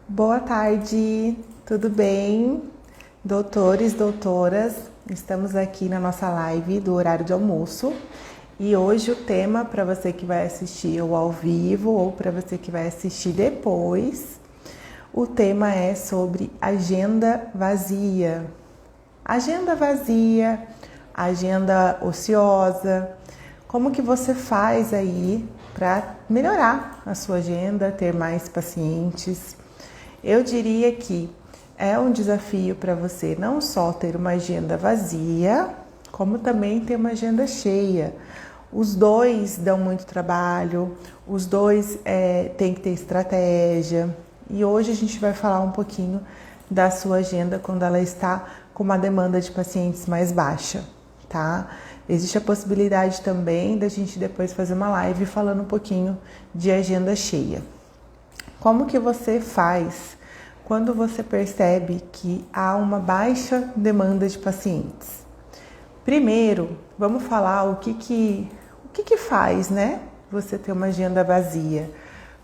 Boa tarde, tudo bem? Doutores, doutoras, estamos aqui na nossa live do horário de almoço e hoje o tema para você que vai assistir ou ao vivo ou para você que vai assistir depois, o tema é sobre agenda vazia. Agenda vazia, agenda ociosa, como que você faz aí para melhorar a sua agenda, ter mais pacientes? Eu diria que é um desafio para você não só ter uma agenda vazia, como também ter uma agenda cheia. Os dois dão muito trabalho, os dois têm que ter estratégia. E hoje a gente vai falar um pouquinho da sua agenda quando ela está com uma demanda de pacientes mais baixa, tá? Existe a possibilidade também da gente depois fazer uma live falando um pouquinho de agenda cheia. Como que você faz quando você percebe que há uma baixa demanda de pacientes? Primeiro, vamos falar o que faz, né? Você ter uma agenda vazia.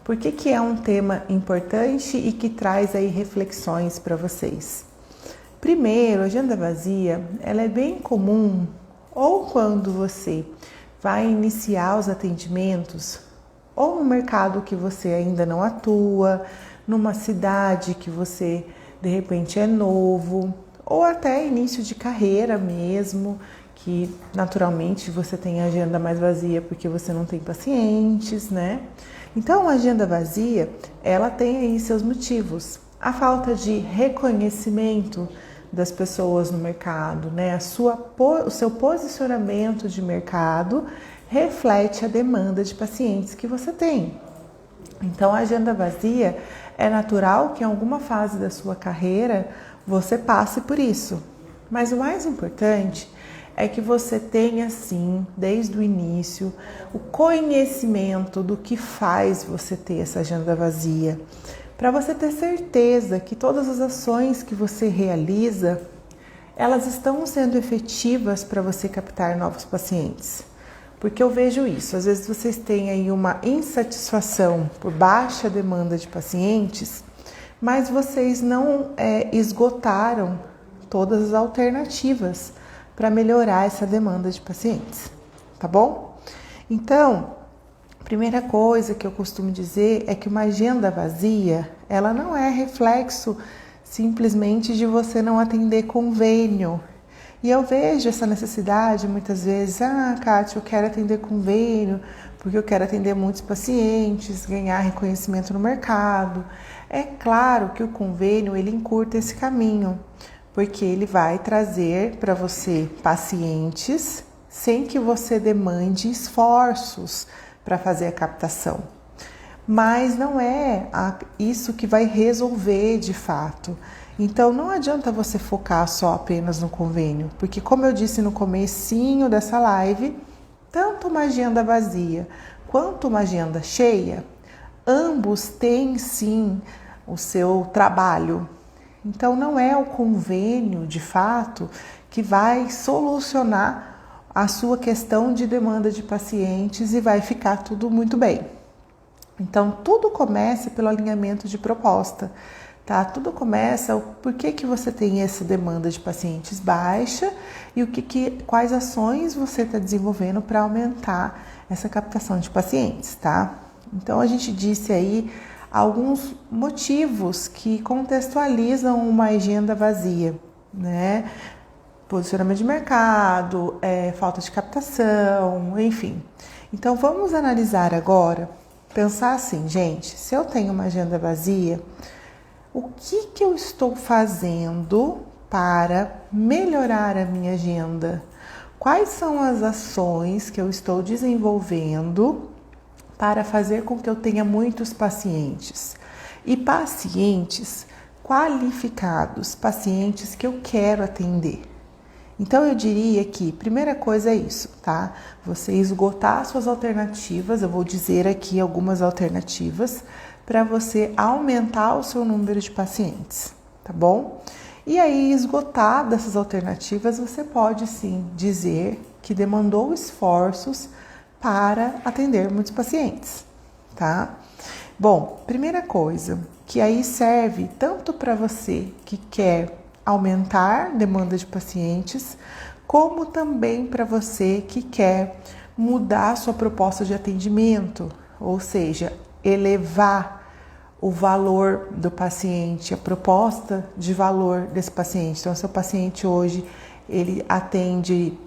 Por que é um tema importante e que traz aí reflexões para vocês? Primeiro, a agenda vazia, ela é bem comum ou quando você vai iniciar os atendimentos ou no mercado que você ainda não atua, numa cidade que você de repente é novo, ou até início de carreira mesmo, que naturalmente você tem a agenda mais vazia porque você não tem pacientes, né? Então a agenda vazia, ela tem aí seus motivos. A falta de reconhecimento das pessoas no mercado, né? O seu posicionamento de mercado reflete a demanda de pacientes que você tem. Então, a agenda vazia é natural que em alguma fase da sua carreira você passe por isso. Mas o mais importante é que você tenha, sim, desde o início, o conhecimento do que faz você ter essa agenda vazia. Para você ter certeza que todas as ações que você realiza, elas estão sendo efetivas para você captar novos pacientes. Porque eu vejo isso, às vezes vocês têm aí uma insatisfação por baixa demanda de pacientes, mas vocês não esgotaram todas as alternativas para melhorar essa demanda de pacientes, tá bom? Então, a primeira coisa que eu costumo dizer é que uma agenda vazia, ela não é reflexo simplesmente de você não atender convênio. E eu vejo essa necessidade muitas vezes, Kátia, eu quero atender convênio, porque eu quero atender muitos pacientes, ganhar reconhecimento no mercado. É claro que o convênio, ele encurta esse caminho, porque ele vai trazer para você pacientes sem que você demande esforços para fazer a captação. Mas não é isso que vai resolver de fato. Então não adianta você focar só apenas no convênio, porque como eu disse no comecinho dessa live, tanto uma agenda vazia quanto uma agenda cheia, ambos têm sim o seu trabalho. Então não é o convênio de fato que vai solucionar a sua questão de demanda de pacientes e vai ficar tudo muito bem. Então tudo começa pelo alinhamento de proposta. Tá? Tudo começa por que você tem essa demanda de pacientes baixa e quais ações você está desenvolvendo para aumentar essa captação de pacientes, tá? Então a gente disse aí alguns motivos que contextualizam uma agenda vazia, né? Posicionamento de mercado, falta de captação, enfim. Então vamos analisar agora, pensar assim, gente, se eu tenho uma agenda vazia, o que eu estou fazendo para melhorar a minha agenda? Quais são as ações que eu estou desenvolvendo para fazer com que eu tenha muitos pacientes? E pacientes qualificados, pacientes que eu quero atender. Então eu diria que primeira coisa é isso, tá? Você esgotar suas alternativas, eu vou dizer aqui algumas alternativas para você aumentar o seu número de pacientes, tá bom? E aí, esgotar dessas alternativas, você pode sim dizer que demandou esforços para atender muitos pacientes, tá? Bom, primeira coisa que aí serve tanto para você que quer aumentar a demanda de pacientes, como também para você que quer mudar a sua proposta de atendimento, ou seja, elevar o valor do paciente, a proposta de valor desse paciente. Então, seu paciente hoje, ele atende,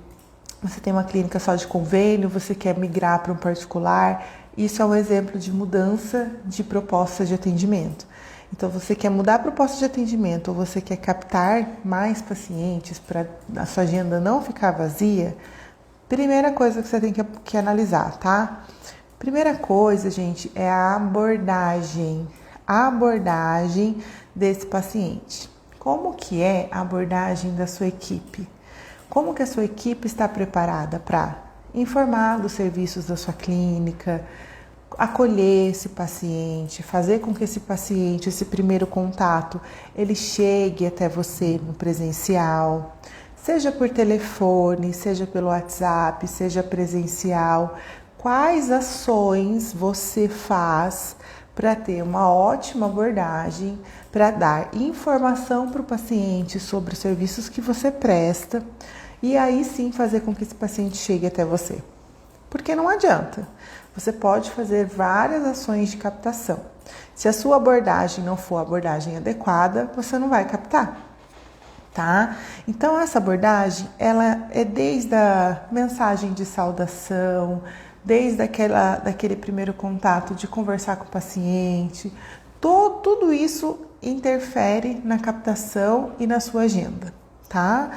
você tem uma clínica só de convênio, você quer migrar para um particular, isso é um exemplo de mudança de proposta de atendimento. Então, você quer mudar a proposta de atendimento ou você quer captar mais pacientes para a sua agenda não ficar vazia, primeira coisa que você tem que analisar, tá? Primeira coisa, gente, é a abordagem desse paciente. Como que é a abordagem da sua equipe? Como que a sua equipe está preparada para informar dos serviços da sua clínica, acolher esse paciente, fazer com que esse paciente, esse primeiro contato, ele chegue até você no presencial, seja por telefone, seja pelo WhatsApp, seja presencial. Quais ações você faz para ter uma ótima abordagem, para dar informação para o paciente sobre os serviços que você presta e aí sim fazer com que esse paciente chegue até você? Porque não adianta. Você pode fazer várias ações de captação. Se a sua abordagem não for a abordagem adequada, você não vai captar, tá? Então, essa abordagem, ela é desde a mensagem de saudação, desde daquele primeiro contato de conversar com o paciente, tudo isso interfere na captação e na sua agenda, tá?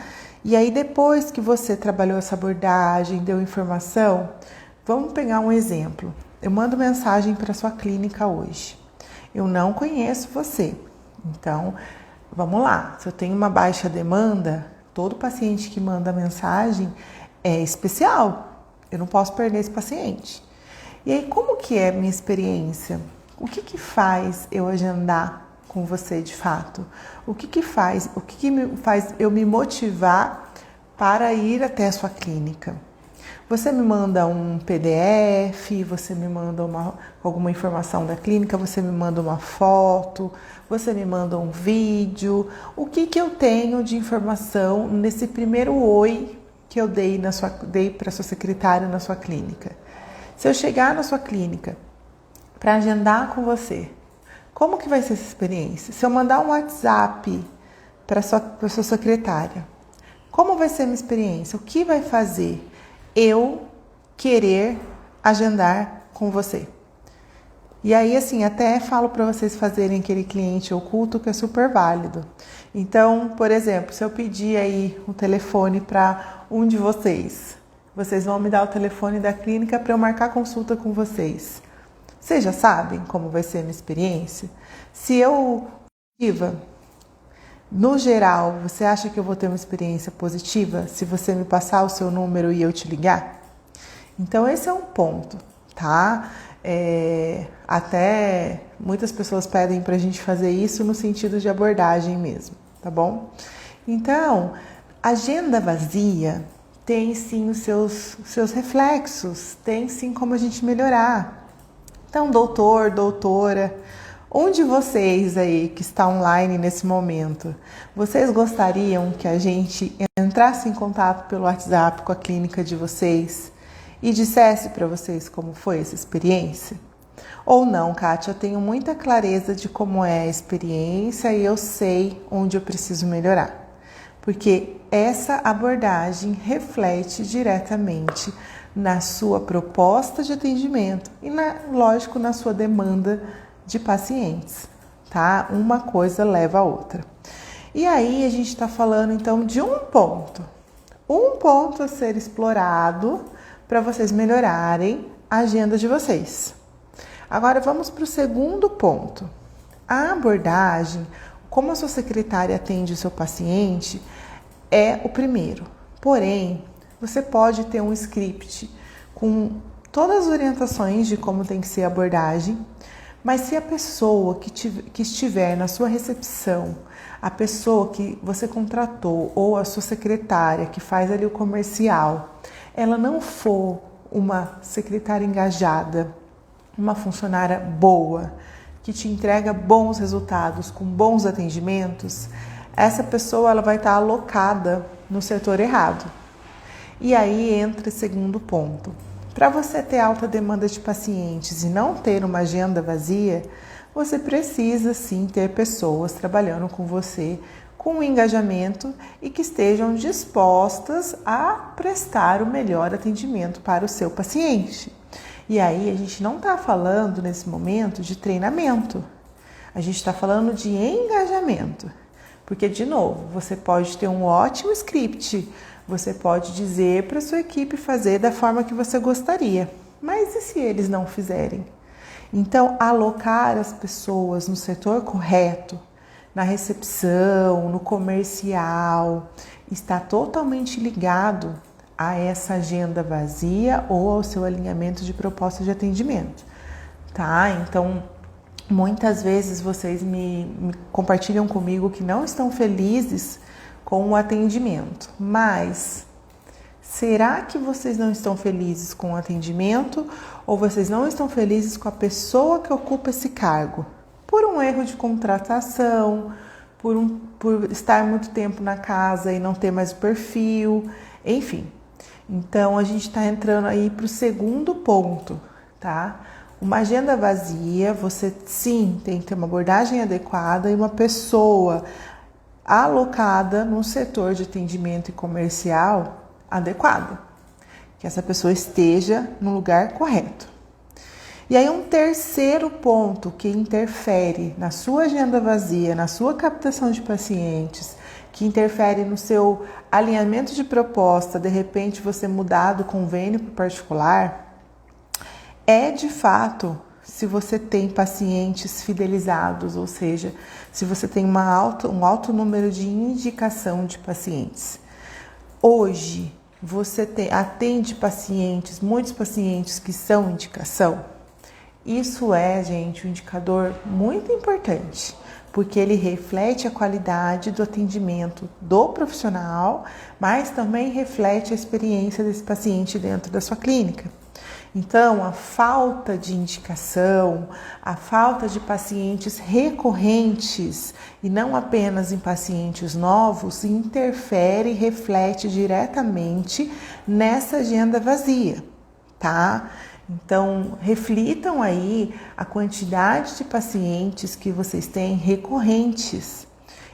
E aí, depois que você trabalhou essa abordagem, deu informação, vamos pegar um exemplo. Eu mando mensagem para sua clínica hoje. Eu não conheço você. Então, vamos lá. Se eu tenho uma baixa demanda, todo paciente que manda mensagem é especial. Eu não posso perder esse paciente. E aí, como que é a minha experiência? O que faz eu agendar com você de fato? O que faz eu me motivar para ir até a sua clínica? Você me manda um PDF, você me manda alguma informação da clínica, você me manda uma foto, você me manda um vídeo. O que eu tenho de informação nesse primeiro oi que eu dei para sua secretária na sua clínica? Se eu chegar na sua clínica para agendar com você, como que vai ser essa experiência? Se eu mandar um WhatsApp para sua secretária, como vai ser a minha experiência? O que vai fazer eu querer agendar com você? E aí, assim, até falo para vocês fazerem aquele cliente oculto que é super válido. Então, por exemplo, se eu pedir aí o telefone para um de vocês, vocês vão me dar o telefone da clínica para eu marcar consulta com vocês. Vocês já sabem como vai ser a minha experiência? Se eu no geral, você acha que eu vou ter uma experiência positiva se você me passar o seu número e eu te ligar? Então, esse é um ponto, tá? Até muitas pessoas pedem pra gente fazer isso no sentido de abordagem mesmo, tá bom? Então, agenda vazia tem sim os seus reflexos, tem sim como a gente melhorar. Então, doutor, doutora, um de vocês aí que está online nesse momento, vocês gostariam que a gente entrasse em contato pelo WhatsApp com a clínica de vocês e dissesse para vocês como foi essa experiência? Ou não, Kátia, eu tenho muita clareza de como é a experiência e eu sei onde eu preciso melhorar. Porque essa abordagem reflete diretamente na sua proposta de atendimento e, lógico, na sua demanda de pacientes, tá? Uma coisa leva a outra. E aí a gente está falando então de um ponto a ser explorado para vocês melhorarem a agenda de vocês. Agora vamos para o segundo ponto. A abordagem, como a sua secretária atende o seu paciente, é o primeiro. Porém, você pode ter um script com todas as orientações de como tem que ser a abordagem. Mas se a pessoa que estiver na sua recepção, a pessoa que você contratou ou a sua secretária que faz ali o comercial, ela não for uma secretária engajada, uma funcionária boa, que te entrega bons resultados, com bons atendimentos, essa pessoa ela vai estar alocada no setor errado. E aí entra o segundo ponto. Para você ter alta demanda de pacientes e não ter uma agenda vazia, você precisa sim ter pessoas trabalhando com você com engajamento e que estejam dispostas a prestar o melhor atendimento para o seu paciente. E aí a gente não está falando nesse momento de treinamento, a gente está falando de engajamento. Porque, de novo, você pode ter um ótimo script, você pode dizer para a sua equipe fazer da forma que você gostaria, mas e se eles não fizerem? Então, alocar as pessoas no setor correto, na recepção, no comercial, está totalmente ligado a essa agenda vazia ou ao seu alinhamento de proposta de atendimento, tá? Então, muitas vezes vocês me compartilham comigo que não estão felizes com o atendimento, mas será que vocês não estão felizes com o atendimento ou vocês não estão felizes com a pessoa que ocupa esse cargo? Por um erro de contratação, por estar muito tempo na casa e não ter mais o perfil, enfim. Então, a gente está entrando aí para o segundo ponto, tá? Uma agenda vazia, você sim tem que ter uma abordagem adequada e uma pessoa alocada no setor de atendimento e comercial adequado. Que essa pessoa esteja no lugar correto. E aí um terceiro ponto que interfere na sua agenda vazia, na sua captação de pacientes, que interfere no seu alinhamento de proposta, de repente você mudar do convênio para o particular, é de fato se você tem pacientes fidelizados, ou seja, se você tem um alto número de indicação de pacientes. Hoje você atende pacientes, muitos pacientes que são indicação. Isso é, gente, um indicador muito importante, porque ele reflete a qualidade do atendimento do profissional, mas também reflete a experiência desse paciente dentro da sua clínica. Então, a falta de indicação, a falta de pacientes recorrentes e não apenas em pacientes novos, interfere e reflete diretamente nessa agenda vazia, tá? Então, reflitam aí a quantidade de pacientes que vocês têm recorrentes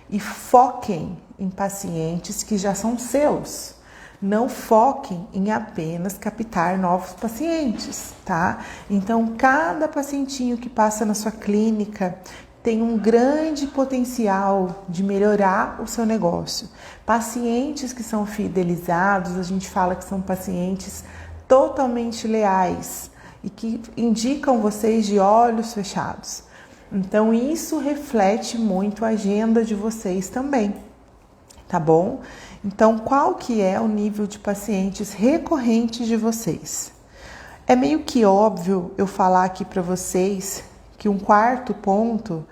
e foquem em pacientes que já são seus. Não foquem em apenas captar novos pacientes, tá? Então, cada pacientinho que passa na sua clínica tem um grande potencial de melhorar o seu negócio. Pacientes que são fidelizados, a gente fala que são pacientes totalmente leais e que indicam vocês de olhos fechados. Então, isso reflete muito a agenda de vocês também, tá bom? Então, qual que é o nível de pacientes recorrentes de vocês? É meio que óbvio eu falar aqui para vocês que um quarto ponto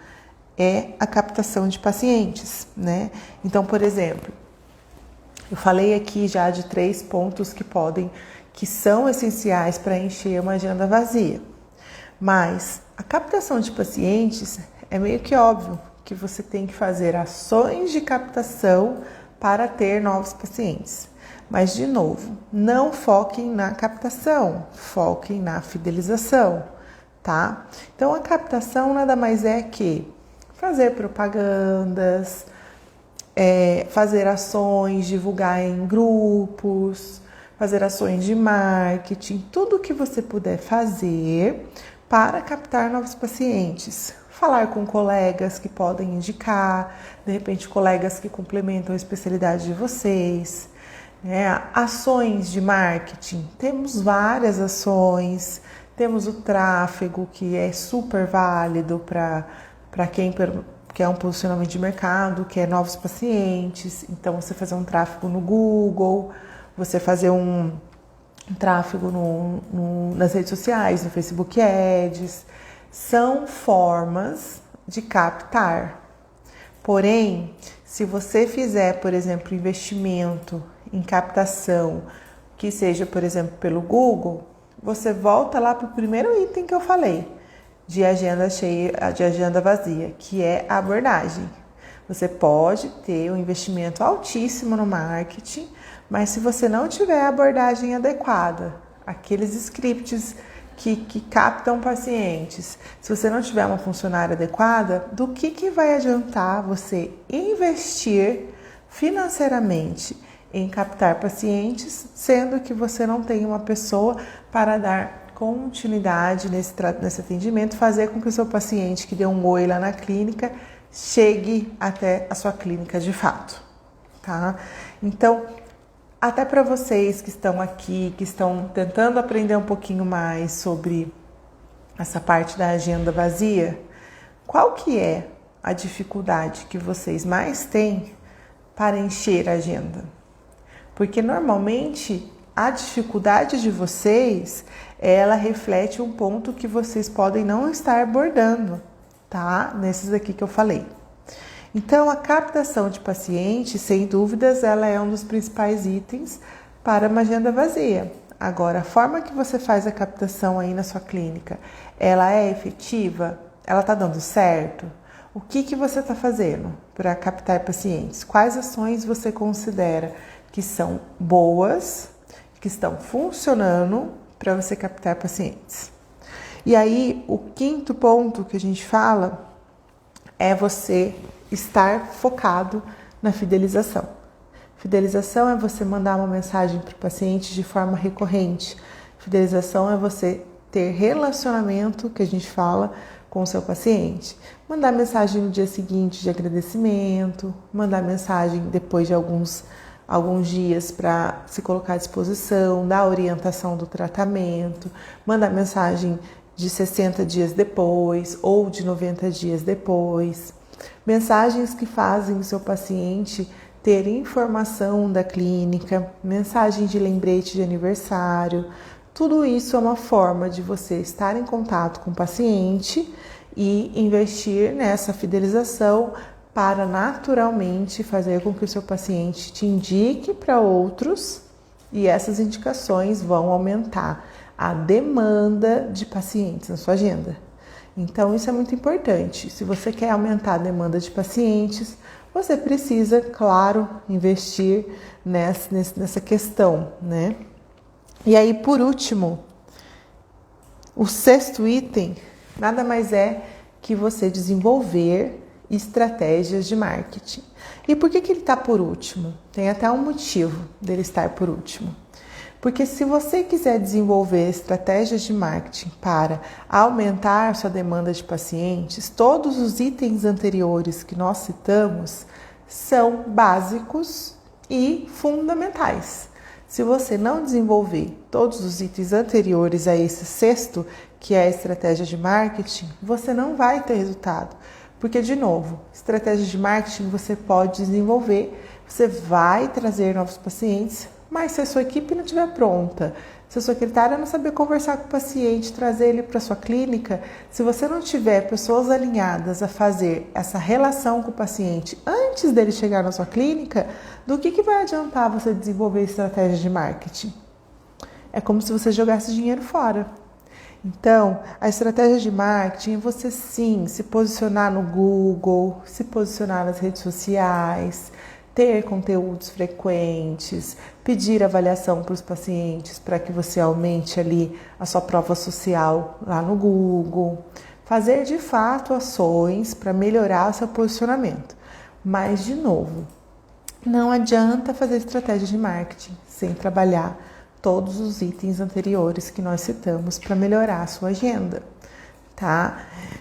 é a captação de pacientes, né? Então, por exemplo, eu falei aqui já de 3 pontos que são essenciais para encher uma agenda vazia. Mas a captação de pacientes é meio que óbvio que você tem que fazer ações de captação para ter novos pacientes. Mas, de novo, não foquem na captação, foquem na fidelização, tá? Então, a captação nada mais é que fazer propagandas, fazer ações, divulgar em grupos, fazer ações de marketing, tudo o que você puder fazer para captar novos pacientes. Falar com colegas que podem indicar, de repente colegas que complementam a especialidade de vocês, né? Ações de marketing, temos várias ações, temos o tráfego que é super válido para quem quer um posicionamento de mercado, quer novos pacientes, então você fazer um tráfego no Google, você fazer um tráfego nas redes sociais, no Facebook Ads, são formas de captar. Porém, se você fizer, por exemplo, investimento em captação, que seja, por exemplo, pelo Google, você volta lá para o primeiro item que eu falei, de agenda cheia, de agenda vazia, que é a abordagem. Você pode ter um investimento altíssimo no marketing, mas se você não tiver a abordagem adequada, aqueles scripts que captam pacientes, se você não tiver uma funcionária adequada, do que vai adiantar você investir financeiramente em captar pacientes, sendo que você não tem uma pessoa para dar continuidade nesse atendimento, fazer com que o seu paciente que deu um oi lá na clínica chegue até a sua clínica de fato, tá? Então, até para vocês que estão aqui, que estão tentando aprender um pouquinho mais sobre essa parte da agenda vazia, qual que é a dificuldade que vocês mais têm para encher a agenda? Porque normalmente a dificuldade de vocês, ela reflete um ponto que vocês podem não estar abordando, tá? Nesses aqui que eu falei. Então, a captação de pacientes, sem dúvidas, ela é um dos principais itens para uma agenda vazia. Agora, a forma que você faz a captação aí na sua clínica, ela é efetiva? Ela está dando certo? O que você está fazendo para captar pacientes? Quais ações você considera que são boas, que estão funcionando para você captar pacientes? E aí, o quinto ponto que a gente fala é você estar focado na fidelização. Fidelização é você mandar uma mensagem para o paciente de forma recorrente. Fidelização é você ter relacionamento, que a gente fala, com o seu paciente. Mandar mensagem no dia seguinte de agradecimento, mandar mensagem depois de alguns dias para se colocar à disposição, dar orientação do tratamento, mandar mensagem de 60 dias depois ou de 90 dias depois. Mensagens que fazem o seu paciente ter informação da clínica, mensagem de lembrete de aniversário. Tudo isso é uma forma de você estar em contato com o paciente e investir nessa fidelização para naturalmente fazer com que o seu paciente te indique para outros e essas indicações vão aumentar a demanda de pacientes na sua agenda. Então, isso é muito importante. Se você quer aumentar a demanda de pacientes, você precisa, claro, investir nessa questão, né? E aí, por último, o sexto item nada mais é que você desenvolver estratégias de marketing. E por que ele está por último? Tem até um motivo dele estar por último. Porque se você quiser desenvolver estratégias de marketing para aumentar sua demanda de pacientes, todos os itens anteriores que nós citamos são básicos e fundamentais. Se você não desenvolver todos os itens anteriores a esse sexto, que é a estratégia de marketing, você não vai ter resultado. Porque, de novo, estratégia de marketing você pode desenvolver, você vai trazer novos pacientes, mas se a sua equipe não estiver pronta, se a sua secretária não saber conversar com o paciente, trazer ele para a sua clínica, se você não tiver pessoas alinhadas a fazer essa relação com o paciente antes dele chegar na sua clínica, do que vai adiantar você desenvolver estratégia de marketing? É como se você jogasse dinheiro fora. Então, a estratégia de marketing é você sim se posicionar no Google, se posicionar nas redes sociais, ter conteúdos frequentes, pedir avaliação para os pacientes para que você aumente ali a sua prova social lá no Google, fazer de fato ações para melhorar o seu posicionamento. Mas, de novo, não adianta fazer estratégia de marketing sem trabalhar todos os itens anteriores que nós citamos para melhorar a sua agenda, tá?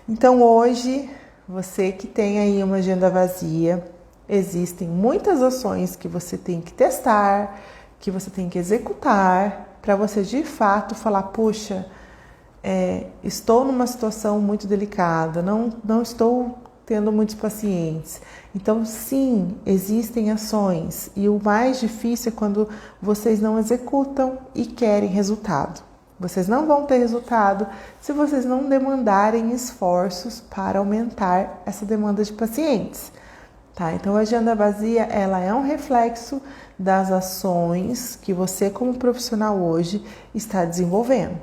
Então, hoje, você que tem aí uma agenda vazia, existem muitas ações que você tem que testar, que você tem que executar, para você de fato falar, puxa, estou numa situação muito delicada, não estou tendo muitos pacientes. Então, sim, existem ações e o mais difícil é quando vocês não executam e querem resultado. Vocês não vão ter resultado se vocês não demandarem esforços para aumentar essa demanda de pacientes. Tá? Então, a agenda vazia, ela é um reflexo das ações que você, como profissional hoje, está desenvolvendo,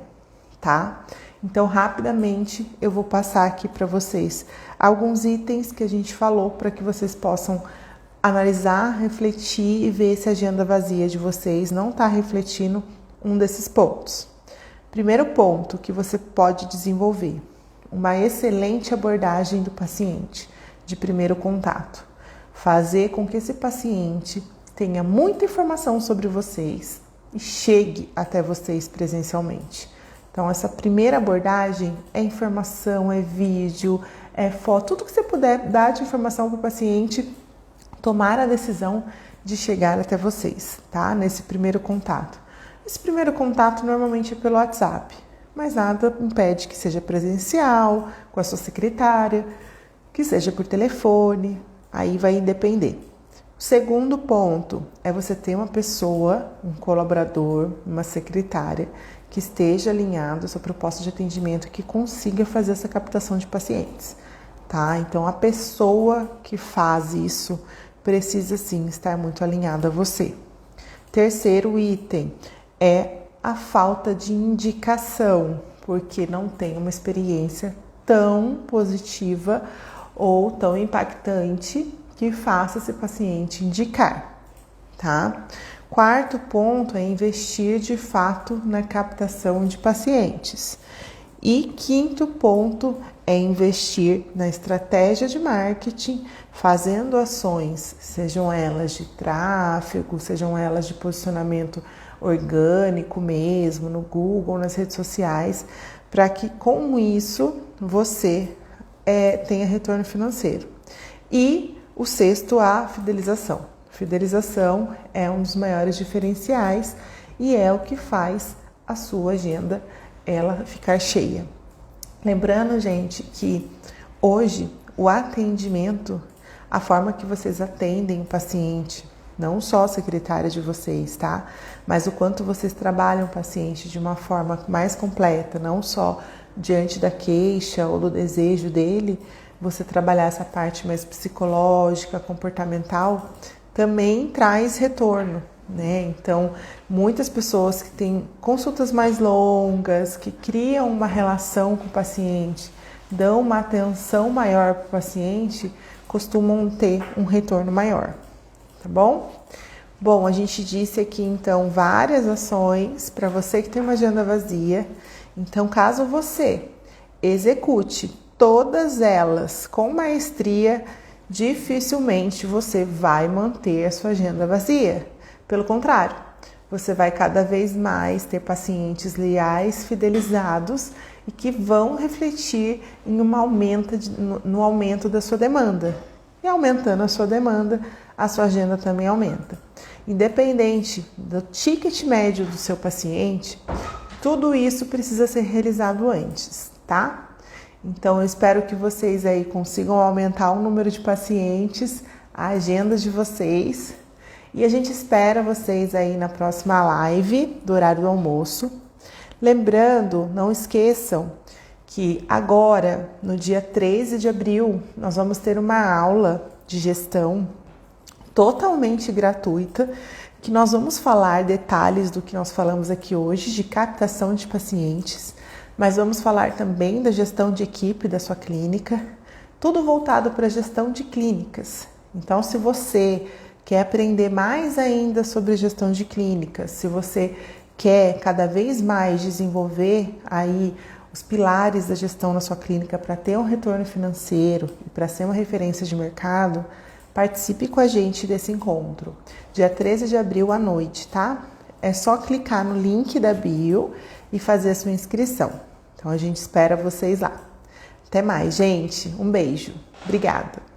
tá? Então, rapidamente, eu vou passar aqui para vocês alguns itens que a gente falou para que vocês possam analisar, refletir e ver se a agenda vazia de vocês não está refletindo um desses pontos. Primeiro ponto que você pode desenvolver: uma excelente abordagem do paciente de primeiro contato. Fazer com que esse paciente tenha muita informação sobre vocês e chegue até vocês presencialmente. Então, essa primeira abordagem é informação, é vídeo, é foto, tudo que você puder dar de informação para o paciente tomar a decisão de chegar até vocês, tá? Nesse primeiro contato. Esse primeiro contato normalmente é pelo WhatsApp, mas nada impede que seja presencial, com a sua secretária, que seja por telefone, aí vai depender. O segundo ponto é você ter uma pessoa, um colaborador, uma secretária, que esteja alinhado à sua proposta de atendimento, que consiga fazer essa captação de pacientes, tá? Então, a pessoa que faz isso precisa sim estar muito alinhada a você. Terceiro item é a falta de indicação, porque não tem uma experiência tão positiva ou tão impactante que faça esse paciente indicar, tá? Quarto ponto é investir de fato na captação de pacientes. E quinto ponto é investir na estratégia de marketing, fazendo ações, sejam elas de tráfego, sejam elas de posicionamento orgânico mesmo, no Google, nas redes sociais, para que com isso você tenha retorno financeiro. E o sexto, a fidelização. Fidelização é um dos maiores diferenciais e é o que faz a sua agenda ela ficar cheia. Lembrando, gente, que hoje o atendimento, a forma que vocês atendem o paciente, não só a secretária de vocês, tá? Mas o quanto vocês trabalham o paciente de uma forma mais completa, não só diante da queixa ou do desejo dele, você trabalhar essa parte mais psicológica, comportamental, também traz retorno, né? Então, muitas pessoas que têm consultas mais longas, que criam uma relação com o paciente, dão uma atenção maior para o paciente, costumam ter um retorno maior, tá bom? Bom, a gente disse aqui então várias ações para você que tem uma agenda vazia. Então, caso você execute todas elas com maestria, dificilmente você vai manter a sua agenda vazia. Pelo contrário, você vai cada vez mais ter pacientes leais, fidelizados e que vão refletir em no aumento da sua demanda. E aumentando a sua demanda, a sua agenda também aumenta. Independente do ticket médio do seu paciente, tudo isso precisa ser realizado antes, tá? Então, eu espero que vocês aí consigam aumentar o número de pacientes, a agenda de vocês. E a gente espera vocês aí na próxima live do horário do almoço. Lembrando, não esqueçam que agora, no dia 13 de abril, nós vamos ter uma aula de gestão totalmente gratuita, que nós vamos falar detalhes do que nós falamos aqui hoje, de captação de pacientes, mas vamos falar também da gestão de equipe da sua clínica, tudo voltado para a gestão de clínicas. Então, se você quer aprender mais ainda sobre gestão de clínicas, se você quer cada vez mais desenvolver aí os pilares da gestão na sua clínica para ter um retorno financeiro e para ser uma referência de mercado, participe com a gente desse encontro, dia 13 de abril à noite, tá? É só clicar no link da bio e fazer a sua inscrição. Então, a gente espera vocês lá. Até mais, gente. Um beijo. Obrigada.